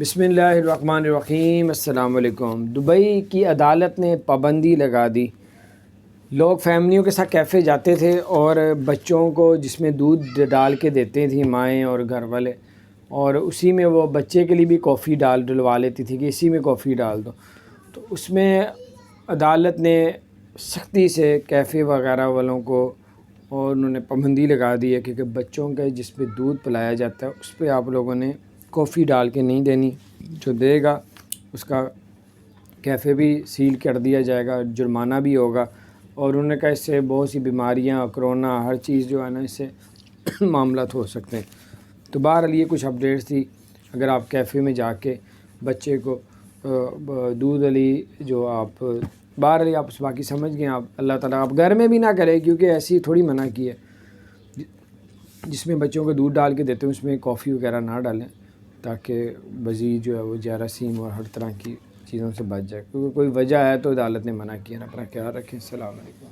بسم اللہ الرحمن الرحیم۔ السلام علیکم۔ دبئی کی عدالت نے پابندی لگا دی۔ لوگ فیملیوں کے ساتھ کیفے جاتے تھے اور بچوں کو جس میں دودھ ڈال کے دیتے تھیں مائیں اور گھر والے، اور اسی میں وہ بچے کے لیے بھی کافی ڈلوا لیتی تھی کہ اسی میں کافی ڈال دو۔ تو اس میں عدالت نے سختی سے کیفے وغیرہ والوں کو اور انہوں نے پابندی لگا دی ہے کہ بچوں کے جس پہ دودھ پلایا جاتا ہے اس پہ آپ لوگوں نے کافی ڈال کے نہیں دینی، جو دے گا اس کا کیفے بھی سیل کر دیا جائے گا، جرمانہ بھی ہوگا۔ اور انہوں نے کہا اس سے بہت سی بیماریاں، کرونا، ہر چیز جو ہے نا اس سے معاملات ہو سکتے ہیں۔ تو بہرحال یہ کچھ اپڈیٹس تھی۔ اگر آپ کیفے میں جا کے بچے کو دودھ علی جو آپ بہرحال آپ باقی سمجھ گئے، آپ اللہ تعالیٰ آپ گھر میں بھی نہ کریں، کیونکہ ایسی تھوڑی منع کی ہے جس میں بچوں کو دودھ ڈال کے دیتے ہیں اس میں کافی وغیرہ نہ ڈالیں، تاکہ مزید جو ہے وہ جراثیم اور ہر طرح کی چیزوں سے بچ جائے۔ کیونکہ کوئی وجہ ہے تو عدالت نے منع کیا۔ اپنا خیال رکھیں۔ السلام علیکم۔